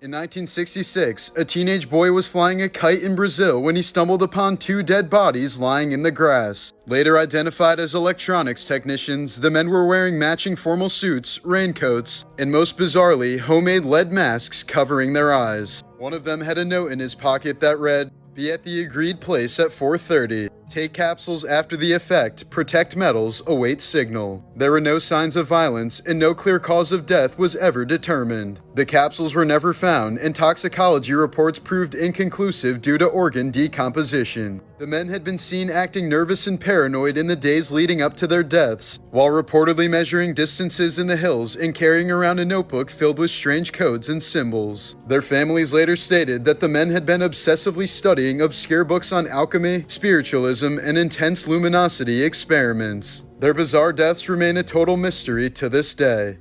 In 1966, a teenage boy was flying a kite in Brazil when he stumbled upon two dead bodies lying in the grass. Later identified as electronics technicians, the men were wearing matching formal suits, raincoats, and most bizarrely, homemade lead masks covering their eyes. One of them had a note in his pocket that read, "Be at the agreed place at 4:30. Take capsules after the effect. Protect metals. Await signal." There were no signs of violence, and no clear cause of death was ever determined. The capsules were never found, and toxicology reports proved inconclusive due to organ decomposition. The men had been seen acting nervous and paranoid in the days leading up to their deaths, while reportedly measuring distances in the hills and carrying around a notebook filled with strange codes and symbols. Their families later stated that the men had been obsessively studying obscure books on alchemy, spiritualism, and intense luminosity experiments. Their bizarre deaths remain a total mystery to this day.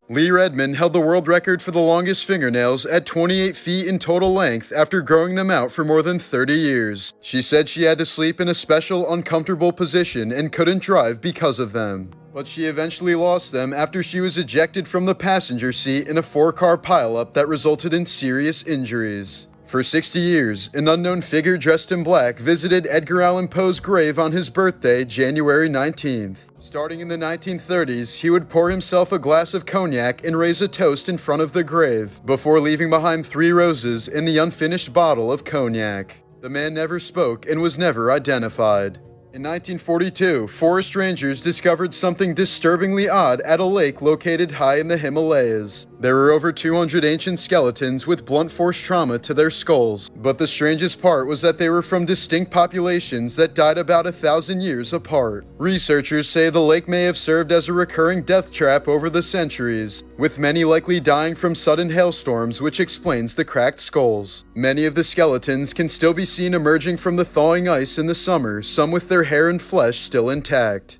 Lee Redmond held the world record for the longest fingernails at 28 feet in total length after growing them out for more than 30 years. She said she had to sleep in a special uncomfortable position and couldn't drive because of them. But she eventually lost them after she was ejected from the passenger seat in a 4-car pileup that resulted in serious injuries. For 60 years, an unknown figure dressed in black visited Edgar Allan Poe's grave on his birthday, January 19th. Starting in the 1930s, he would pour himself a glass of cognac and raise a toast in front of the grave, before leaving behind 3 roses and the unfinished bottle of cognac. The man never spoke and was never identified. In 1942, forest rangers discovered something disturbingly odd at a lake located high in the Himalayas. There were over 200 ancient skeletons with blunt force trauma to their skulls, but the strangest part was that they were from distinct populations that died about 1,000 years apart. Researchers say the lake may have served as a recurring death trap over the centuries, with many likely dying from sudden hailstorms, which explains the cracked skulls. Many of the skeletons can still be seen emerging from the thawing ice in the summer, some with their hair and flesh still intact.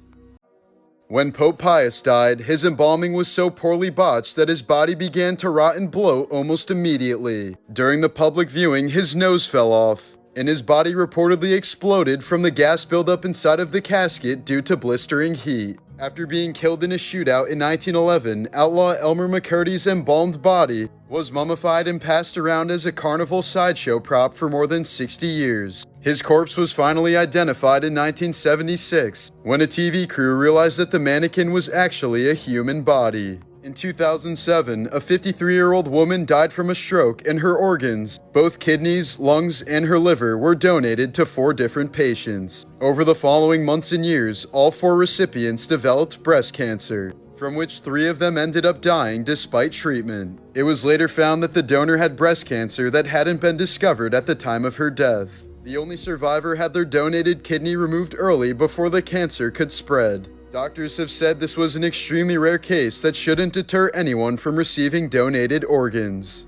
When Pope Pius died, his embalming was so poorly botched that his body began to rot and bloat almost immediately. During the public viewing, his nose fell off, and his body reportedly exploded from the gas buildup inside of the casket due to blistering heat. After being killed in a shootout in 1911, outlaw Elmer McCurdy's embalmed body was mummified and passed around as a carnival sideshow prop for more than 60 years. His corpse was finally identified in 1976, when a TV crew realized that the mannequin was actually a human body. In 2007, a 53-year-old woman died from a stroke, and her organs, both kidneys, lungs, and her liver, were donated to 4 different patients. Over the following months and years, all 4 recipients developed breast cancer, from which 3 of them ended up dying despite treatment. It was later found that the donor had breast cancer that hadn't been discovered at the time of her death. The only survivor had their donated kidney removed early before the cancer could spread. Doctors have said this was an extremely rare case that shouldn't deter anyone from receiving donated organs.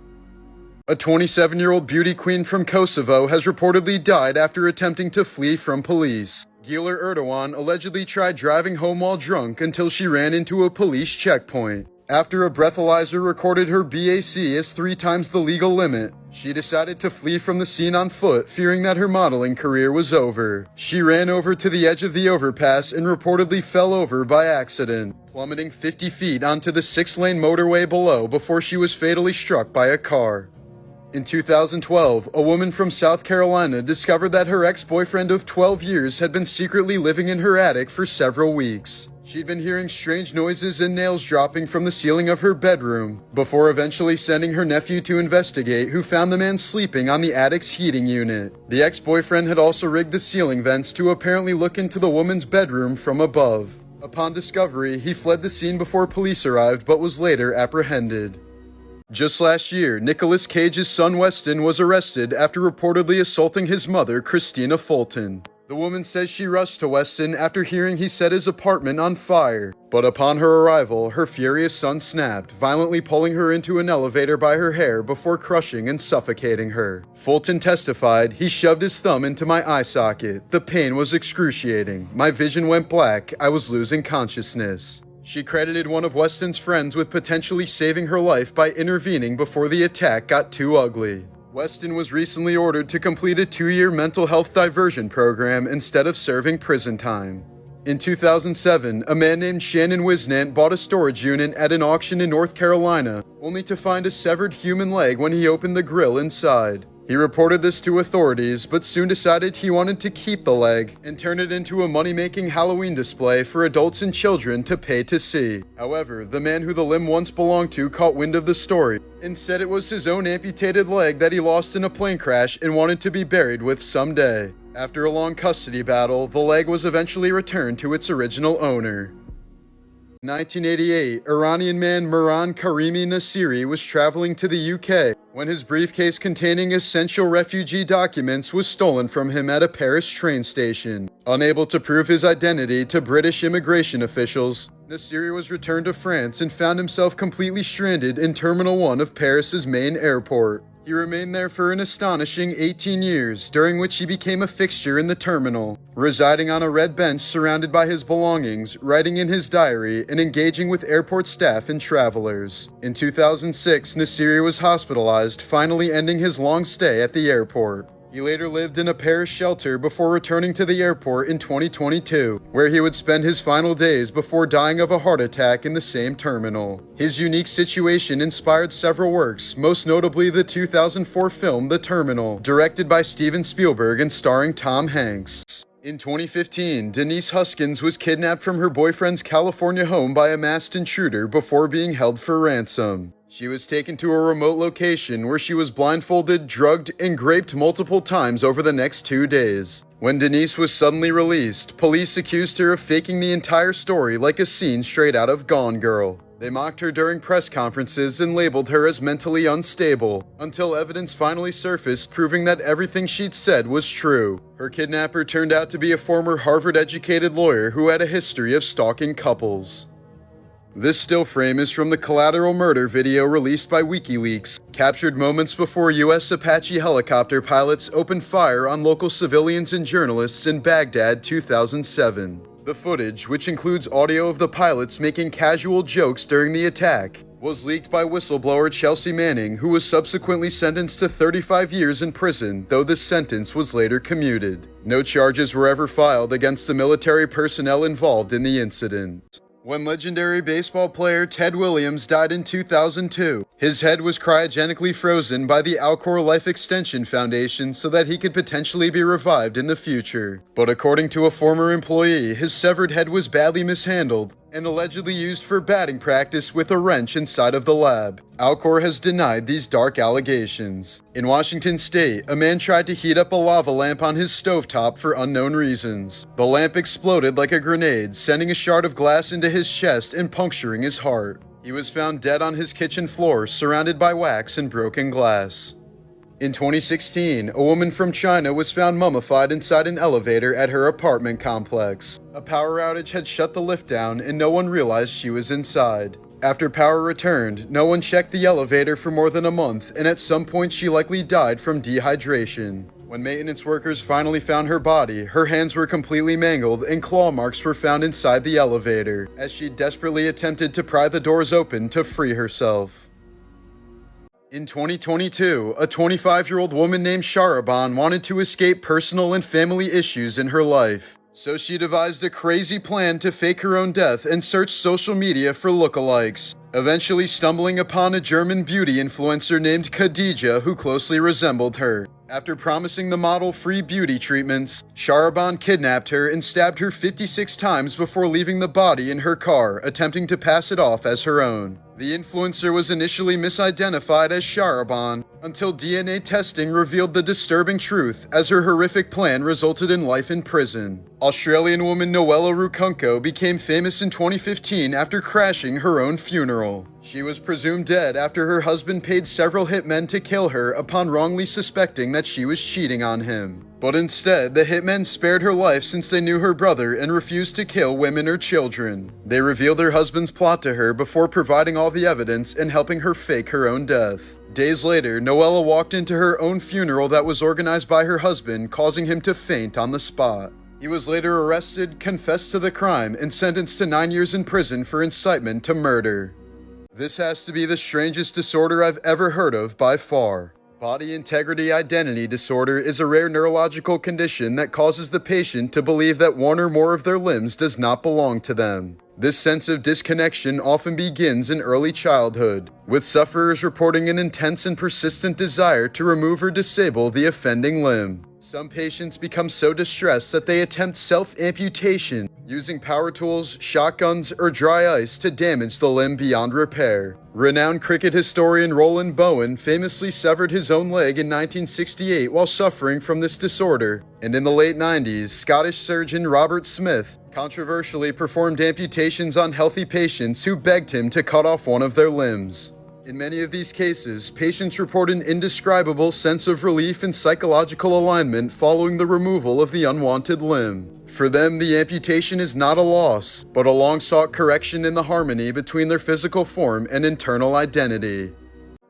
A 27-year-old beauty queen from Kosovo has reportedly died after attempting to flee from police. Güler Erdogan allegedly tried driving home while drunk until she ran into a police checkpoint. After a breathalyzer recorded her BAC as 3 times the legal limit, she decided to flee from the scene on foot, fearing that her modeling career was over. She ran over to the edge of the overpass and reportedly fell over by accident, plummeting 50 feet onto the 6-lane motorway below before she was fatally struck by a car. In 2012, a woman from South Carolina discovered that her ex-boyfriend of 12 years had been secretly living in her attic for several weeks. She'd been hearing strange noises and nails dropping from the ceiling of her bedroom, before eventually sending her nephew to investigate, who found the man sleeping on the attic's heating unit. The ex-boyfriend had also rigged the ceiling vents to apparently look into the woman's bedroom from above. Upon discovery, he fled the scene before police arrived, but was later apprehended. Just last year, Nicolas Cage's son Weston was arrested after reportedly assaulting his mother, Christina Fulton. The woman says she rushed to Weston after hearing he set his apartment on fire, but upon her arrival, her furious son snapped, violently pulling her into an elevator by her hair before crushing and suffocating her. Fulton testified, "He shoved his thumb into my eye socket. The pain was excruciating. My vision went black. I was losing consciousness." She credited one of Weston's friends with potentially saving her life by intervening before the attack got too ugly. Weston was recently ordered to complete a 2-year mental health diversion program instead of serving prison time. In 2007, a man named Shannon Wisnant bought a storage unit at an auction in North Carolina, only to find a severed human leg when he opened the grill inside. He reported this to authorities, but soon decided he wanted to keep the leg and turn it into a money-making Halloween display for adults and children to pay to see. However, the man who the limb once belonged to caught wind of the story and said it was his own amputated leg that he lost in a plane crash and wanted to be buried with someday. After a long custody battle, the leg was eventually returned to its original owner. In 1988, Iranian man Mehran Karimi Nasiri was traveling to the UK when his briefcase containing essential refugee documents was stolen from him at a Paris train station. Unable to prove his identity to British immigration officials, Nasiri was returned to France and found himself completely stranded in Terminal 1 of Paris's main airport. He remained there for an astonishing 18 years, during which he became a fixture in the terminal, residing on a red bench surrounded by his belongings, writing in his diary, and engaging with airport staff and travelers. In 2006, Nasiri was hospitalized, finally ending his long stay at the airport. He later lived in a Paris shelter before returning to the airport in 2022, where he would spend his final days before dying of a heart attack in the same terminal. His unique situation inspired several works, most notably the 2004 film The Terminal, directed by Steven Spielberg and starring Tom Hanks. In 2015, Denise Huskins was kidnapped from her boyfriend's California home by a masked intruder before being held for ransom. She was taken to a remote location where she was blindfolded, drugged, and raped multiple times over the next 2 days. When Denise was suddenly released, police accused her of faking the entire story like a scene straight out of Gone Girl. They mocked her during press conferences and labeled her as mentally unstable, until evidence finally surfaced proving that everything she'd said was true. Her kidnapper turned out to be a former Harvard-educated lawyer who had a history of stalking couples. This still frame is from the Collateral Murder video released by WikiLeaks, captured moments before U.S. Apache helicopter pilots opened fire on local civilians and journalists in Baghdad 2007. The footage, which includes audio of the pilots making casual jokes during the attack, was leaked by whistleblower Chelsea Manning, who was subsequently sentenced to 35 years in prison, though this sentence was later commuted. No charges were ever filed against the military personnel involved in the incident. When legendary baseball player Ted Williams died in 2002, his head was cryogenically frozen by the Alcor Life Extension Foundation so that he could potentially be revived in the future. But according to a former employee, his severed head was badly mishandled and allegedly used for batting practice with a wrench inside of the lab. Alcor has denied these dark allegations. In Washington state, a man tried to heat up a lava lamp on his stovetop for unknown reasons. The lamp exploded like a grenade, sending a shard of glass into his chest and puncturing his heart. He was found dead on his kitchen floor, surrounded by wax and broken glass. In 2016, a woman from China was found mummified inside an elevator at her apartment complex. A power outage had shut the lift down and no one realized she was inside. After power returned, no one checked the elevator for more than a month, and at some point she likely died from dehydration. When maintenance workers finally found her body, her hands were completely mangled and claw marks were found inside the elevator, as she desperately attempted to pry the doors open to free herself. In 2022, a 25-year-old woman named Sharaban wanted to escape personal and family issues in her life. So she devised a crazy plan to fake her own death and searched social media for lookalikes, eventually stumbling upon a German beauty influencer named Khadija who closely resembled her. After promising the model free beauty treatments, Sharaban kidnapped her and stabbed her 56 times before leaving the body in her car, attempting to pass it off as her own. The influencer was initially misidentified as Sharaban, until DNA testing revealed the disturbing truth, as her horrific plan resulted in life in prison. Australian woman Noella Rukunko became famous in 2015 after crashing her own funeral. She was presumed dead after her husband paid several hitmen to kill her upon wrongly suspecting that she was cheating on him. But instead, the hitmen spared her life since they knew her brother and refused to kill women or children. They revealed her husband's plot to her before providing all the evidence and helping her fake her own death. Days later, Noella walked into her own funeral that was organized by her husband, causing him to faint on the spot. He was later arrested, confessed to the crime, and sentenced to 9 years in prison for incitement to murder. This has to be the strangest disorder I've ever heard of by far. Body integrity identity disorder is a rare neurological condition that causes the patient to believe that one or more of their limbs does not belong to them. This sense of disconnection often begins in early childhood, with sufferers reporting an intense and persistent desire to remove or disable the offending limb. Some patients become so distressed that they attempt self-amputation, using power tools, shotguns, or dry ice to damage the limb beyond repair. Renowned cricket historian Roland Bowen famously severed his own leg in 1968 while suffering from this disorder, and in the late 90s, Scottish surgeon Robert Smith controversially performed amputations on healthy patients who begged him to cut off one of their limbs. In many of these cases, patients report an indescribable sense of relief and psychological alignment following the removal of the unwanted limb. For them, the amputation is not a loss, but a long-sought correction in the harmony between their physical form and internal identity.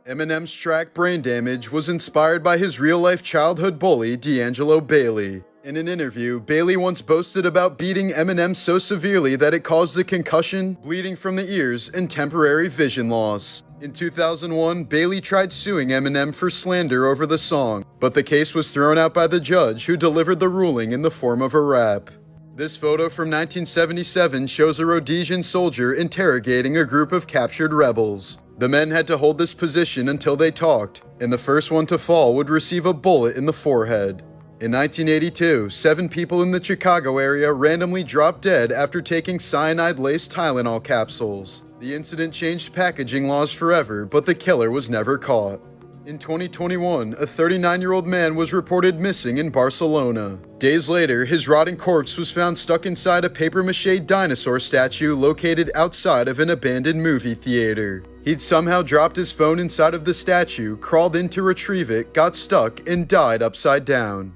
Eminem's track Brain Damage was inspired by his real-life childhood bully, D'Angelo Bailey. In an interview, Bailey once boasted about beating Eminem so severely that it caused a concussion, bleeding from the ears, and temporary vision loss. In 2001, Bailey tried suing Eminem for slander over the song, but the case was thrown out by the judge, who delivered the ruling in the form of a rap. This photo from 1977 shows a Rhodesian soldier interrogating a group of captured rebels. The men had to hold this position until they talked, and the first one to fall would receive a bullet in the forehead. In 1982, 7 people in the Chicago area randomly dropped dead after taking cyanide-laced Tylenol capsules. The incident changed packaging laws forever, but the killer was never caught. In 2021, a 39-year-old man was reported missing in Barcelona. Days later, his rotting corpse was found stuck inside a papier-mâché dinosaur statue located outside of an abandoned movie theater. He'd somehow dropped his phone inside of the statue, crawled in to retrieve it, got stuck, and died upside down.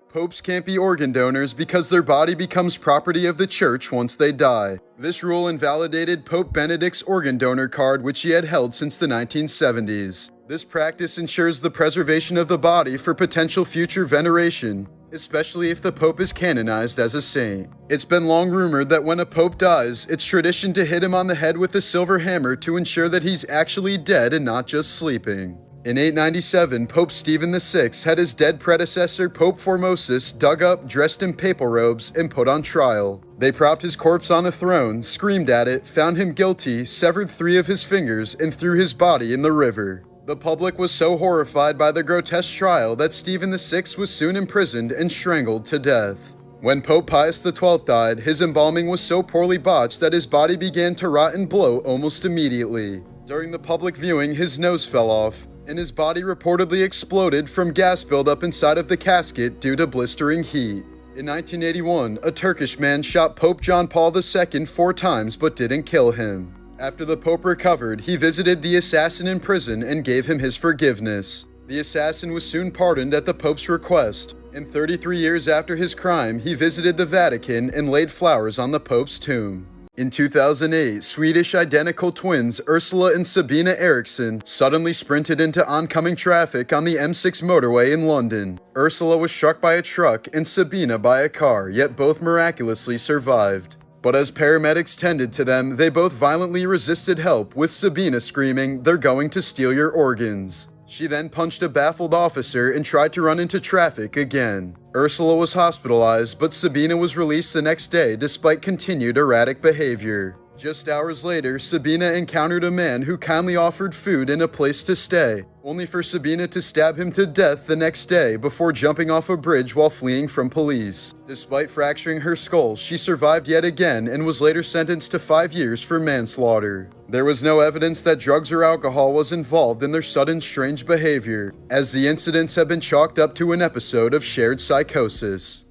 Popes can't be organ donors because their body becomes property of the church once they die. This rule invalidated Pope Benedict's organ donor card, which he had held since the 1970s. This practice ensures the preservation of the body for potential future veneration, especially if the Pope is canonized as a saint. It's been long rumored that when a Pope dies, it's tradition to hit him on the head with a silver hammer to ensure that he's actually dead and not just sleeping. In 897, Pope Stephen VI had his dead predecessor, Pope Formosus, dug up, dressed in papal robes, and put on trial. They propped his corpse on a throne, screamed at it, found him guilty, severed 3 of his fingers, and threw his body in the river. The public was so horrified by the grotesque trial that Stephen VI was soon imprisoned and strangled to death. When Pope Pius XII died, his embalming was so poorly botched that his body began to rot and bloat almost immediately. During the public viewing, his nose fell off, and his body reportedly exploded from gas buildup inside of the casket due to blistering heat. In 1981, a Turkish man shot Pope John Paul II 4 times but didn't kill him. After the Pope recovered, he visited the assassin in prison and gave him his forgiveness. The assassin was soon pardoned at the Pope's request, and 33 years after his crime, he visited the Vatican and laid flowers on the Pope's tomb. In 2008, Swedish identical twins Ursula and Sabina Ericsson suddenly sprinted into oncoming traffic on the M6 motorway in London. Ursula was struck by a truck and Sabina by a car, yet both miraculously survived. But as paramedics tended to them, they both violently resisted help, with Sabina screaming, "They're going to steal your organs." She then punched a baffled officer and tried to run into traffic again. Ursula was hospitalized, but Sabina was released the next day despite continued erratic behavior. Just hours later, Sabina encountered a man who kindly offered food and a place to stay, only for Sabina to stab him to death the next day before jumping off a bridge while fleeing from police. Despite fracturing her skull, she survived yet again and was later sentenced to 5 years for manslaughter. There was no evidence that drugs or alcohol was involved in their sudden strange behavior, as the incidents have been chalked up to an episode of shared psychosis.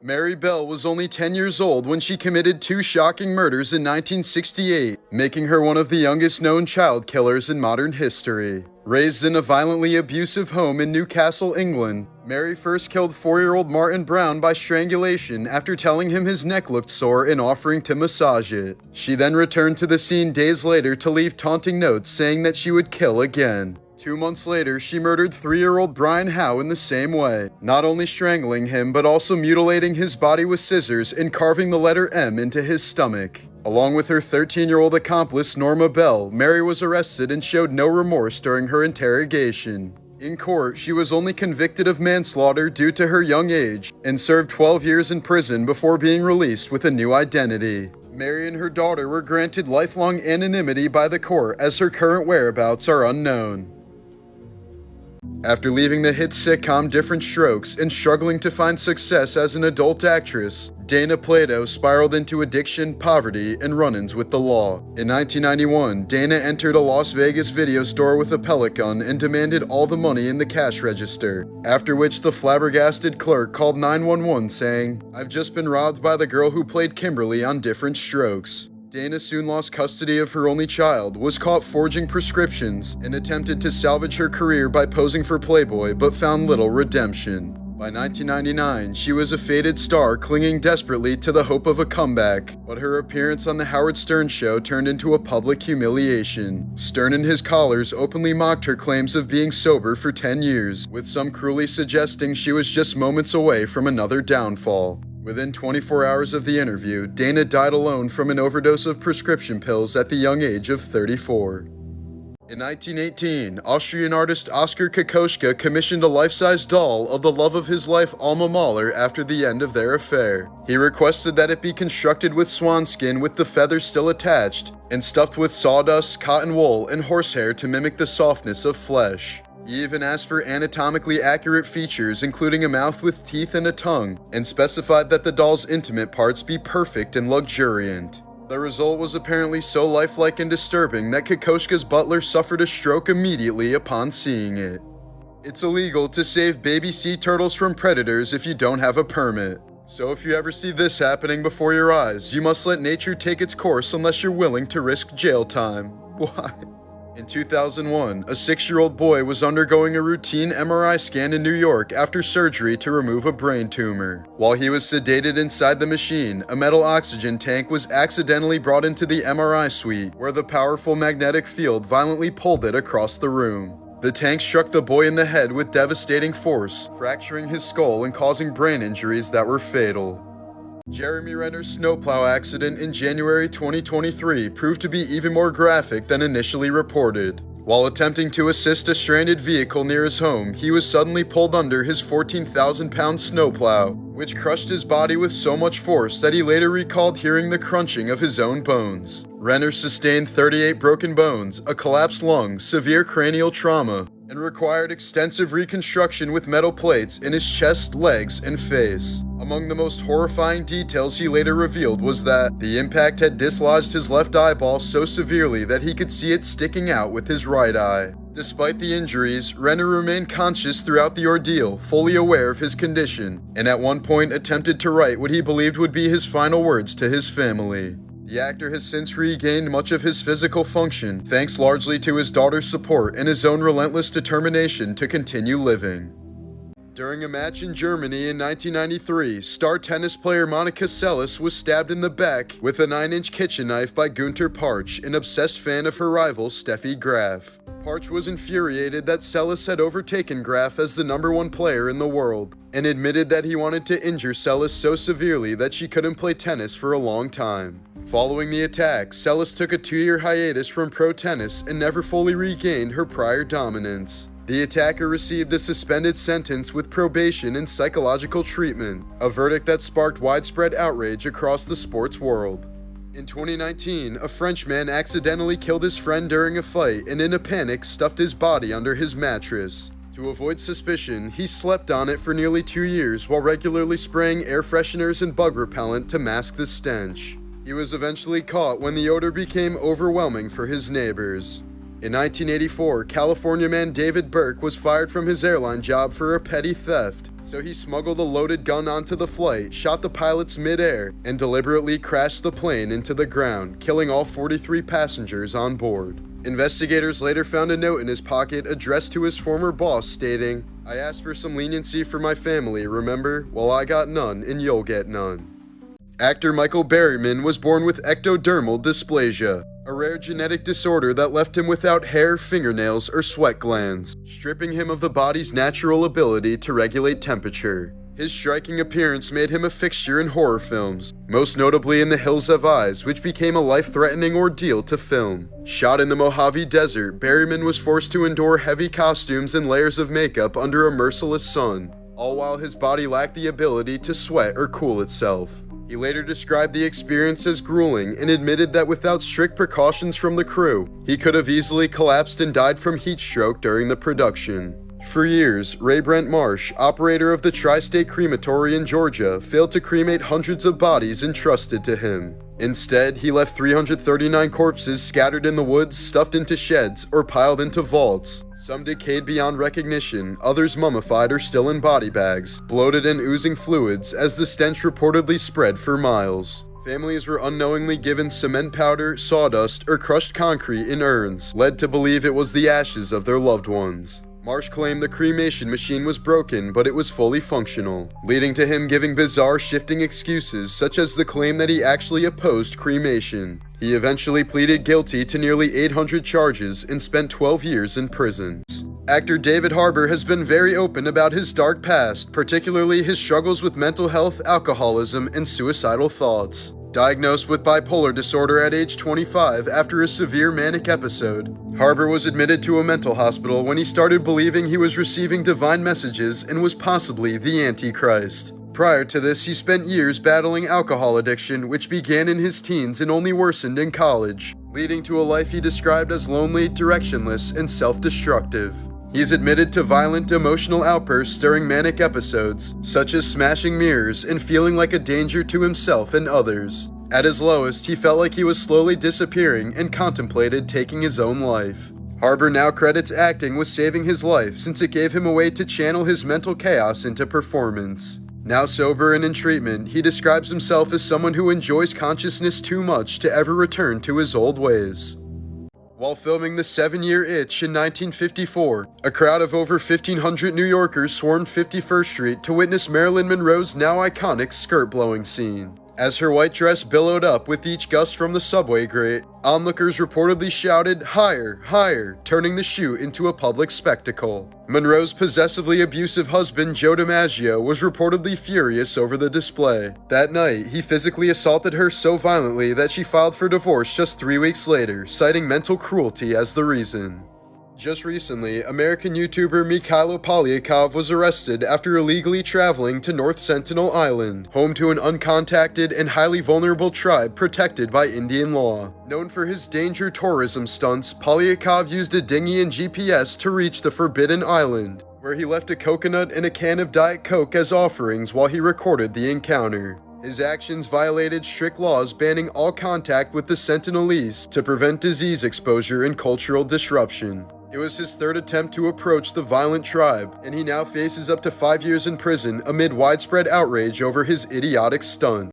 Mary Bell was only 10 years old when she committed 2 shocking murders in 1968, making her one of the youngest known child killers in modern history. Raised in a violently abusive home in Newcastle, England, Mary first killed 4-year-old Martin Brown by strangulation after telling him his neck looked sore and offering to massage it. She then returned to the scene days later to leave taunting notes saying that she would kill again. 2 months later, she murdered 3-year-old Brian Howe in the same way, not only strangling him, but also mutilating his body with scissors and carving the letter M into his stomach. Along with her 13-year-old accomplice, Norma Bell, Mary was arrested and showed no remorse during her interrogation. In court, she was only convicted of manslaughter due to her young age and served 12 years in prison before being released with a new identity. Mary and her daughter were granted lifelong anonymity by the court as her current whereabouts are unknown. After leaving the hit sitcom Different Strokes and struggling to find success as an adult actress, Dana Plato spiraled into addiction, poverty, and run-ins with the law. In 1991, Dana entered a Las Vegas video store with a pellet gun and demanded all the money in the cash register, after which the flabbergasted clerk called 911 saying, "I've just been robbed by the girl who played Kimberly on Different Strokes." Dana soon lost custody of her only child, was caught forging prescriptions, and attempted to salvage her career by posing for Playboy, but found little redemption. By 1999, she was a faded star clinging desperately to the hope of a comeback, but her appearance on The Howard Stern Show turned into a public humiliation. Stern and his callers openly mocked her claims of being sober for 10 years, with some cruelly suggesting she was just moments away from another downfall. Within 24 hours of the interview, Dana died alone from an overdose of prescription pills at the young age of 34. In 1918, Austrian artist Oskar Kokoschka commissioned a life-size doll of the love of his life Alma Mahler after the end of their affair. He requested that it be constructed with swan skin with the feathers still attached, and stuffed with sawdust, cotton wool, and horsehair to mimic the softness of flesh. He even asked for anatomically accurate features, including a mouth with teeth and a tongue, and specified that the doll's intimate parts be perfect and luxuriant. The result was apparently so lifelike and disturbing that Kokoschka's butler suffered a stroke immediately upon seeing it. It's illegal to save baby sea turtles from predators if you don't have a permit. So if you ever see this happening before your eyes, you must let nature take its course unless you're willing to risk jail time. Why? In 2001, a 6-year-old boy was undergoing a routine MRI scan in New York after surgery to remove a brain tumor. While he was sedated inside the machine, a metal oxygen tank was accidentally brought into the MRI suite, where the powerful magnetic field violently pulled it across the room. The tank struck the boy in the head with devastating force, fracturing his skull and causing brain injuries that were fatal. Jeremy Renner's snowplow accident in January 2023 proved to be even more graphic than initially reported. While attempting to assist a stranded vehicle near his home, he was suddenly pulled under his 14,000-pound snowplow, which crushed his body with so much force that he later recalled hearing the crunching of his own bones. Renner sustained 38 broken bones, a collapsed lung, severe cranial trauma, and required extensive reconstruction with metal plates in his chest, legs, and face. Among the most horrifying details he later revealed was that the impact had dislodged his left eyeball so severely that he could see it sticking out with his right eye. Despite the injuries, Renner remained conscious throughout the ordeal, fully aware of his condition, and at one point attempted to write what he believed would be his final words to his family. The actor has since regained much of his physical function, thanks largely to his daughter's support and his own relentless determination to continue living. During a match in Germany in 1993, star tennis player Monica Seles was stabbed in the back with a 9-inch kitchen knife by Günter Parch, an obsessed fan of her rival Steffi Graf. Parch was infuriated that Seles had overtaken Graf as the #1 player in the world, and admitted that he wanted to injure Seles so severely that she couldn't play tennis for a long time. Following the attack, Seles took a 2-year hiatus from pro tennis and never fully regained her prior dominance. The attacker received a suspended sentence with probation and psychological treatment, a verdict that sparked widespread outrage across the sports world. In 2019, a French man accidentally killed his friend during a fight and in a panic stuffed his body under his mattress. To avoid suspicion, he slept on it for nearly 2 years while regularly spraying air fresheners and bug repellent to mask the stench. He was eventually caught when the odor became overwhelming for his neighbors. In 1984, California man David Burke was fired from his airline job for a petty theft, so he smuggled a loaded gun onto the flight, shot the pilots mid-air, and deliberately crashed the plane into the ground, killing all 43 passengers on board. Investigators later found a note in his pocket addressed to his former boss stating, "I asked for some leniency for my family, remember? Well, I got none, and you'll get none." Actor Michael Berryman was born with ectodermal dysplasia, a rare genetic disorder that left him without hair, fingernails, or sweat glands, stripping him of the body's natural ability to regulate temperature. His striking appearance made him a fixture in horror films, most notably in The Hills Have Eyes, which became a life-threatening ordeal to film. Shot in the Mojave Desert, Berryman was forced to endure heavy costumes and layers of makeup under a merciless sun, all while his body lacked the ability to sweat or cool itself. He later described the experience as grueling and admitted that without strict precautions from the crew, he could have easily collapsed and died from heat stroke during the production. For years, Ray Brent Marsh, operator of the Tri-State Crematory in Georgia, failed to cremate hundreds of bodies entrusted to him. Instead, he left 339 corpses scattered in the woods, stuffed into sheds, or piled into vaults. Some decayed beyond recognition, others mummified or still in body bags, bloated and oozing fluids as the stench reportedly spread for miles. Families were unknowingly given cement powder, sawdust, or crushed concrete in urns, led to believe it was the ashes of their loved ones. Marsh claimed the cremation machine was broken, but it was fully functional, leading to him giving bizarre shifting excuses such as the claim that he actually opposed cremation. He eventually pleaded guilty to nearly 800 charges and spent 12 years in prison. Actor David Harbour has been very open about his dark past, particularly his struggles with mental health, alcoholism, and suicidal thoughts. Diagnosed with bipolar disorder at age 25 after a severe manic episode, Harbour was admitted to a mental hospital when he started believing he was receiving divine messages and was possibly the Antichrist. Prior to this, he spent years battling alcohol addiction, which began in his teens and only worsened in college, leading to a life he described as lonely, directionless, and self-destructive. He's admitted to violent emotional outbursts during manic episodes, such as smashing mirrors and feeling like a danger to himself and others. At his lowest, he felt like he was slowly disappearing and contemplated taking his own life. Harbour now credits acting with saving his life since it gave him a way to channel his mental chaos into performance. Now sober and in treatment, he describes himself as someone who enjoys consciousness too much to ever return to his old ways. While filming The 7-Year Itch in 1954, a crowd of over 1,500 New Yorkers swarmed 51st Street to witness Marilyn Monroe's now iconic skirt-blowing scene. As her white dress billowed up with each gust from the subway grate, onlookers reportedly shouted, "Higher, higher," turning the shoot into a public spectacle. Monroe's possessively abusive husband, Joe DiMaggio, was reportedly furious over the display. That night, he physically assaulted her so violently that she filed for divorce just 3 weeks later, citing mental cruelty as the reason. Just recently, American YouTuber Mikhailo Polyakov was arrested after illegally traveling to North Sentinel Island, home to an uncontacted and highly vulnerable tribe protected by Indian law. Known for his danger tourism stunts, Polyakov used a dinghy and GPS to reach the Forbidden Island, where he left a coconut and a can of Diet Coke as offerings while he recorded the encounter. His actions violated strict laws banning all contact with the Sentinelese to prevent disease exposure and cultural disruption. It was his third attempt to approach the violent tribe, and he now faces up to 5 years in prison amid widespread outrage over his idiotic stunt.